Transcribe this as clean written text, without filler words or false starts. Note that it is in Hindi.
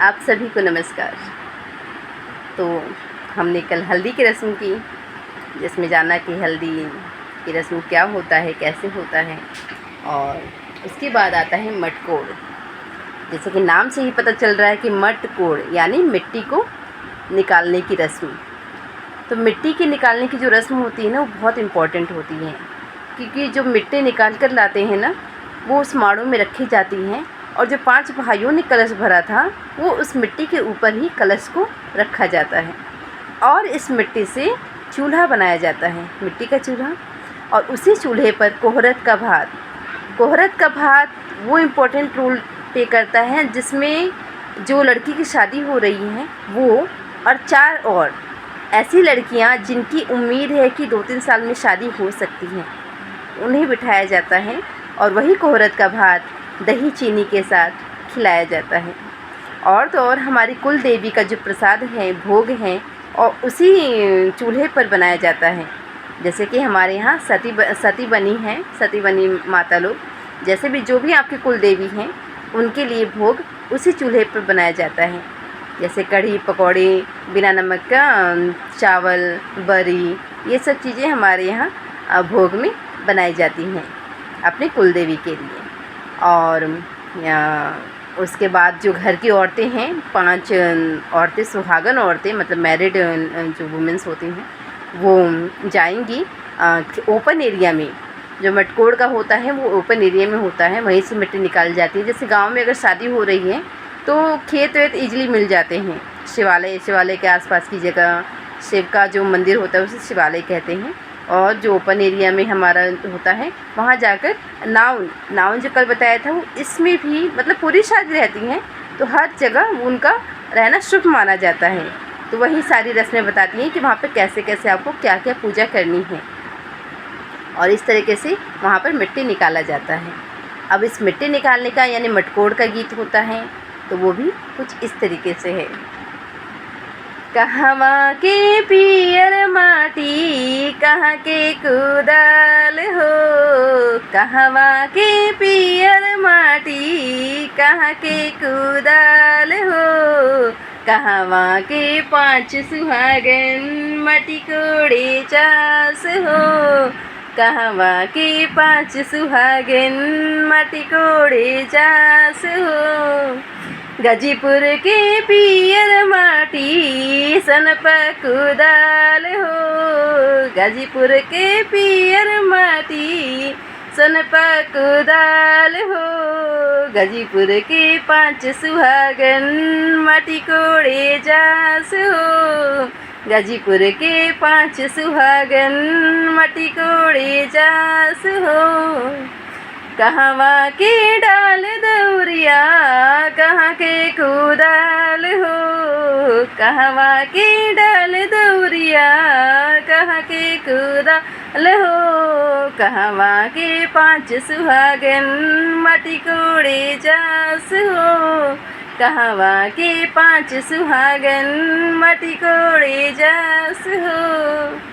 आप सभी को नमस्कार। तो हमने कल हल्दी की रस्म की, जिसमें जाना कि हल्दी की रस्म क्या होता है, कैसे होता है। और उसके बाद आता है मटकोड़। जैसे कि नाम से ही पता चल रहा है कि मटकोड़ यानी मिट्टी को निकालने की रस्म। तो मिट्टी के निकालने की जो रस्म होती है ना, वो बहुत इम्पॉर्टेंट होती है, क्योंकि जो मिट्टी निकाल कर लाते हैं ना, वो उस माड़ों में रखी जाती हैं। और जो 5 भाइयों ने कलश भरा था, वो उस मिट्टी के ऊपर ही कलश को रखा जाता है। और इस मिट्टी से चूल्हा बनाया जाता है, मिट्टी का चूल्हा। और उसी चूल्हे पर कोहरत का भात वो इम्पोर्टेंट रोल प्ले करता है, जिसमें जो लड़की की शादी हो रही है वो और 4 और ऐसी लड़कियां जिनकी उम्मीद है कि 2-3 साल में शादी हो सकती हैं, उन्हें बिठाया जाता है। और वही कोहरत का भात दही चीनी के साथ खिलाया जाता है। और तो और हमारी कुल देवी का जो प्रसाद है, भोग है, और उसी चूल्हे पर बनाया जाता है। जैसे कि हमारे यहाँ सती बनी माता लोग, जैसे भी जो भी आपकी कुल देवी हैं, उनके लिए भोग उसी चूल्हे पर बनाया जाता है। जैसे कढ़ी पकौड़े, बिना नमक का चावल, बरी, ये सब चीज़ें हमारे यहाँ भोग में बनाई जाती हैं अपनी कुल देवी के लिए। और उसके बाद जो घर की औरतें हैं, 5 औरतें, सुहागन औरतें, मतलब मैरिड जो वुमेंस होती हैं, वो जाएंगी ओपन एरिया में। जो मटकोड़ का होता है वो ओपन एरिया में होता है, वहीं से मिट्टी निकाली जाती है। जैसे गांव में अगर शादी हो रही है तो खेत वेत ईजिली मिल जाते हैं। शिवालय के आसपास की जगह, शिव का जो मंदिर होता है उसे शिवालय कहते हैं। और जो ओपन एरिया में हमारा होता है, वहाँ जाकर नाव जो कल बताया था, वो इसमें भी मतलब पूरी शादी रहती हैं, तो हर जगह उनका रहना शुभ माना जाता है। तो वही सारी रस्में बताती हैं कि वहाँ पर कैसे कैसे आपको क्या क्या पूजा करनी है, और इस तरीके से वहाँ पर मिट्टी निकाला जाता है। अब इस मिट्टी निकालने का यानी मटकोड़ का गीत होता है, तो वो भी कुछ इस तरीके से है। कहवा के पियर माटी, कहाँ के कुदाल हो। कहवा के पियर माटी, कहाँ के कुदाल हो। कहवा के 5 सुहागन, मटी कोड़े चास हो। कहवा के 5 सुहागन, मटी कोड़े चास हो। गाजीपुर के पियर माटी, सन कुदाल हो। गाजीपुर के पियर माटी, सन कुदाल हो। गाजीपुर के 5 सुहागन, माटी कोड़े जास हो। गाजीपुर के 5 सुहागन, माटी कोड़े जास हो। कहवा के डाल दौरिया, कहाँ के कुदाल हो। कहवा के डाल दौरिया, कहाँ के कुदाल हो। कहवा के 5 सुहागन, माटी कोड़े जास हो। कहवा के 5 सुहागन, माटी कोड़े जास हो।